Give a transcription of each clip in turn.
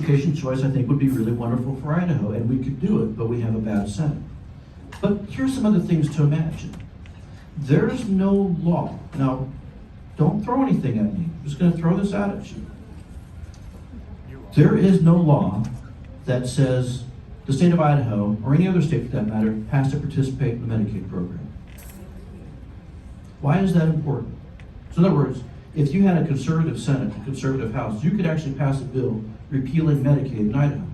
education choice, I think, would be really wonderful for Idaho, and we could do it, but we have a bad Senate. But here's some other things to imagine. There's no law. Now, don't throw anything at me. I'm just going to throw this out at you. There is no law that says the state of Idaho, or any other state for that matter, has to participate in the Medicaid program. Why is that important? So in other words, if you had a conservative Senate, a conservative House, you could actually pass a bill repealing Medicaid in Idaho.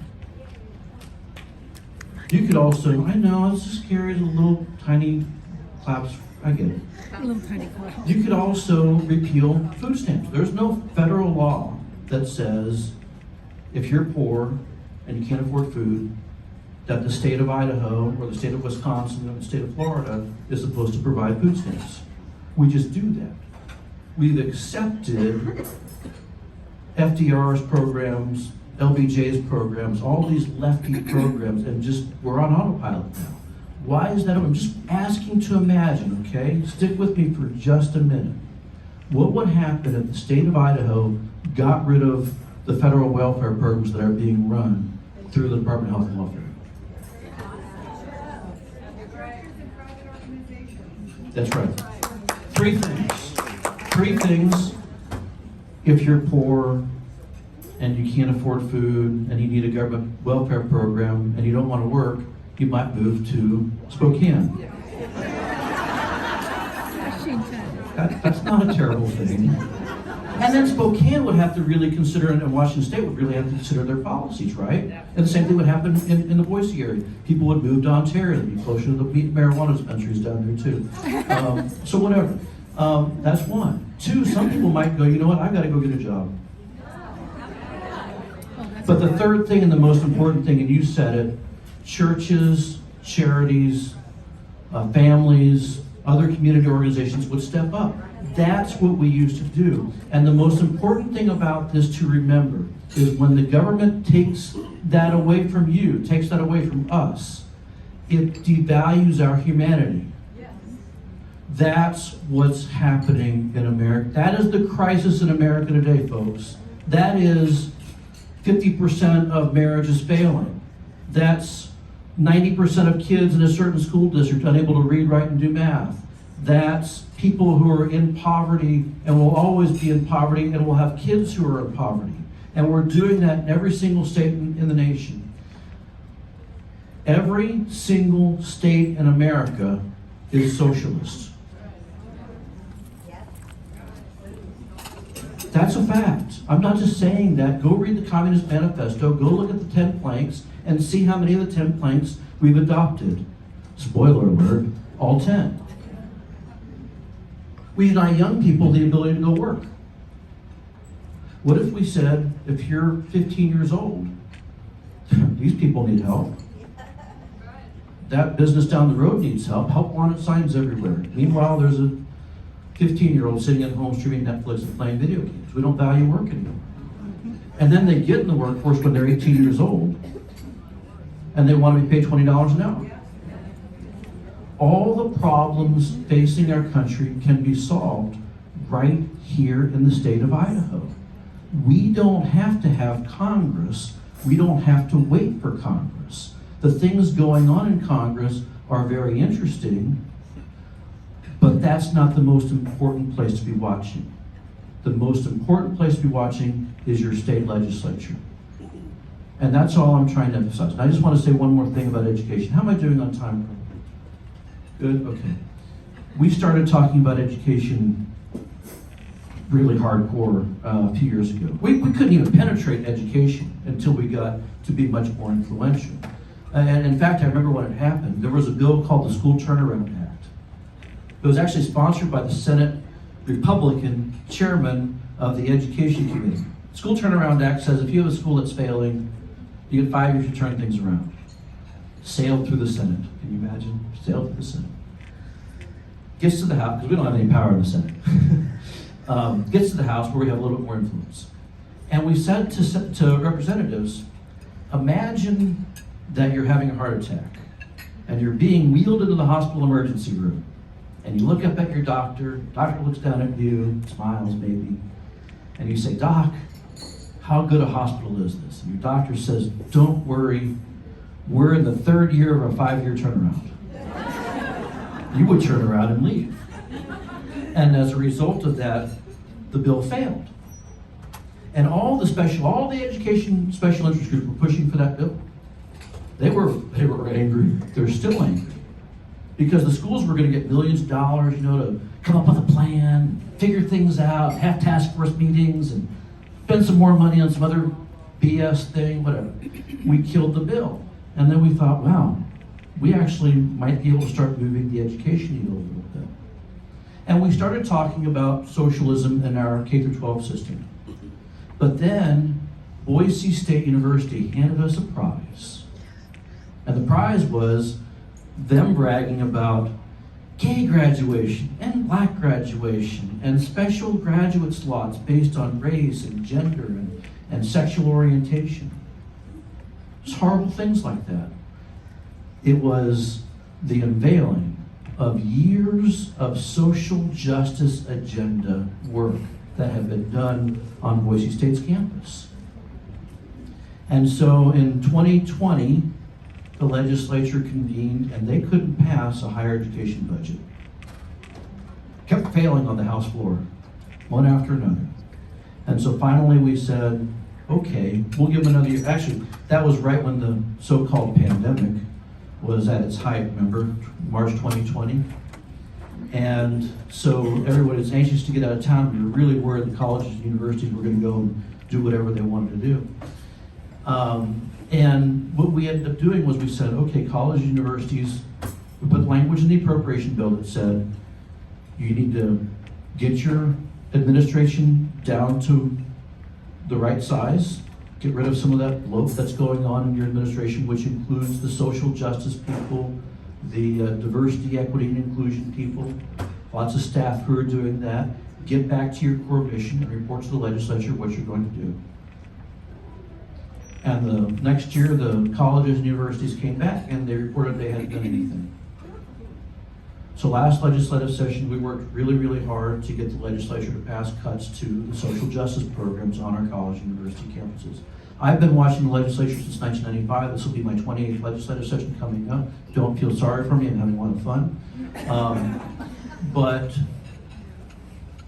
You could also, I know, it's just scary, little tiny claps, I get it. Little tiny claps. You could also repeal food stamps. There's no federal law that says if you're poor and you can't afford food, that the state of Idaho or the state of Wisconsin or the state of Florida is supposed to provide food stamps. We just do that. We've accepted FDR's programs, LBJ's programs, all these lefty programs, and just we're on autopilot now. Why is that? I'm just asking to imagine, okay? Stick with me for just a minute. What would happen if the state of Idaho got rid of the federal welfare programs that are being run through the Department of Health and Welfare? That's right. Three things. If you're poor and you can't afford food and you need a government welfare program and you don't want to work, you might move to Spokane. That's not a terrible thing. And then Spokane would have to really consider, and Washington State would really have to consider their policies, right? And the same thing would happen in the Boise area. People would move to Ontario, they'd be closer to the marijuana dispensaries down there too. So whatever. That's one. Two, some people might go, you know what, I've got to go get a job. But the third thing and the most important thing, and you said it, churches, charities, families, other community organizations would step up. That's what we used to do. And the most important thing about this to remember is when the government takes that away from you, takes that away from us, it devalues our humanity. That's what's happening in America. That is the crisis in America today, folks. That is 50% of marriages failing. That's 90% of kids in a certain school district unable to read, write, and do math. That's people who are in poverty and will always be in poverty and will have kids who are in poverty. And we're doing that in every single state in the nation. Every single state in America is socialist. That's a fact. I'm not just saying that. Go read the Communist Manifesto, go look at the 10 planks, and see how many of the 10 planks we've adopted. Spoiler alert, all 10. We deny young people the ability to go work. What if we said, if you're 15 years old, these people need help. That business down the road needs help. Help wanted signs everywhere. Meanwhile, there's a 15-year-old sitting at home streaming Netflix and playing video games. We don't value work anymore. And then they get in the workforce when they're 18 years old, and they want to be paid $20 an hour. All the problems facing our country can be solved right here in the state of Idaho. We don't have to have Congress. We don't have to wait for Congress. The things going on in Congress are very interesting, but that's not the most important place to be watching. The most important place to be watching is your state legislature. And that's all I'm trying to emphasize. And I just want to say one more thing about education. How am I doing on time? Good? Okay. We started talking about education really hardcore a few years ago. We couldn't even penetrate education until we got to be much more influential. And in fact, I remember when it happened. There was a bill called the School Turnaround Act. It was actually sponsored by the Senate Republican chairman of the Education Committee. The School Turnaround Act says if you have a school that's failing, you get 5 years to turn things around. Sailed through the Senate. Can you imagine? Sailed through the Senate. Gets to the House, because we don't have any power in the Senate. Gets to the House where we have a little bit more influence. And we said to representatives, imagine that you're having a heart attack and you're being wheeled into the hospital emergency room. And you look up at your doctor looks down at you, smiles maybe, and you say, Doc, how good a hospital is this? And your doctor says, don't worry, we're in the 3rd year of a 5-year turnaround. You would turn around and leave. And as a result of that, the bill failed. And all the education special interest groups were pushing for that bill. They were angry. They're still angry. Because the schools were going to get millions of dollars, to come up with a plan, figure things out, have task force meetings, and spend some more money on some other BS thing, whatever. We killed the bill. And then we thought, wow, we actually might be able to start moving the education needle a little bit. And we started talking about socialism in our K-12 system. But then Boise State University handed us a prize. And the prize was them bragging about gay graduation and black graduation and special graduate slots based on race and gender and sexual orientation. Just horrible things like that. It was the unveiling of years of social justice agenda work that have been done on Boise State's campus. And so in 2020, the legislature convened and they couldn't pass a higher education budget. Kept failing on the House floor, one after another. And so finally we said, okay, we'll give them another year. Actually, that was right when the so-called pandemic was at its height, remember, March 2020. And so everybody was anxious to get out of town. We were really worried the colleges and universities were going to go and do whatever they wanted to do. And what we ended up doing was we said, okay, colleges and universities, we put language in the appropriation bill that said, you need to get your administration down to the right size, get rid of some of that bloat that's going on in your administration, which includes the social justice people, the diversity, equity, and inclusion people, lots of staff who are doing that. Get back to your core mission and report to the legislature what you're going to do. And the next year, the colleges and universities came back and they reported they hadn't done anything. So last legislative session, we worked really, really hard to get the legislature to pass cuts to the social justice programs on our college and university campuses. I've been watching the legislature since 1995. This will be my 28th legislative session coming up. Don't feel sorry for me, I'm having a lot of fun. But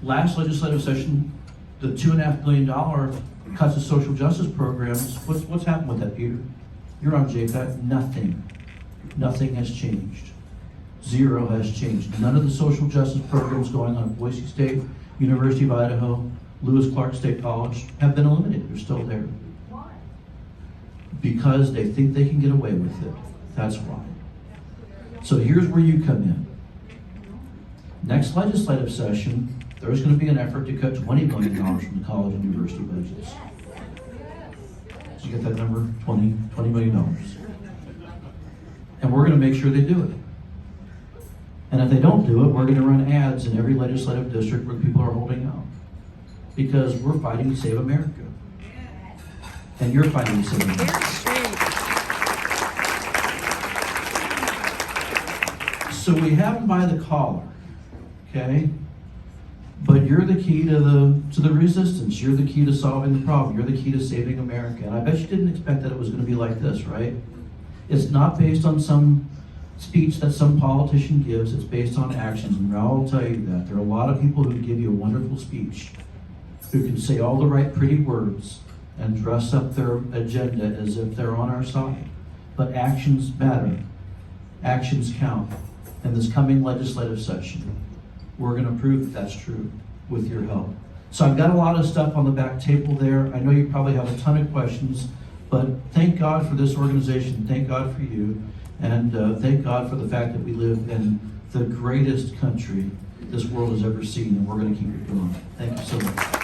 last legislative session, the $2.5 million cuts to social justice programs, what's happened with that, Peter? You're on JPAC, nothing. Nothing has changed. Zero has changed. None of the social justice programs going on at Boise State, University of Idaho, Lewis Clark State College have been eliminated. They're still there. Why? Because they think they can get away with it. That's why. So here's where you come in. Next legislative session, there's going to be an effort to cut $20 million from the college and university budgets. Did you get that number? $20 million. And we're going to make sure they do it. And if they don't do it, we're going to run ads in every legislative district where people are holding out. Because we're fighting to save America. And you're fighting to save America. So we have them by the collar, okay? But you're the key to the resistance. You're the key to solving the problem. You're the key to saving America. And I bet you didn't expect that it was going to be like this, right? It's not based on some speech that some politician gives. It's based on actions. And Raul will tell you that. There are a lot of people who give you a wonderful speech, who can say all the right pretty words and dress up their agenda as if they're on our side. But actions matter. Actions count. In this coming legislative session, we're going to prove that that's true with your help. So I've got a lot of stuff on the back table there. I know you probably have a ton of questions, but thank God for this organization. Thank God for you. And thank God for the fact that we live in the greatest country this world has ever seen, and we're going to keep it going. Thank you so much.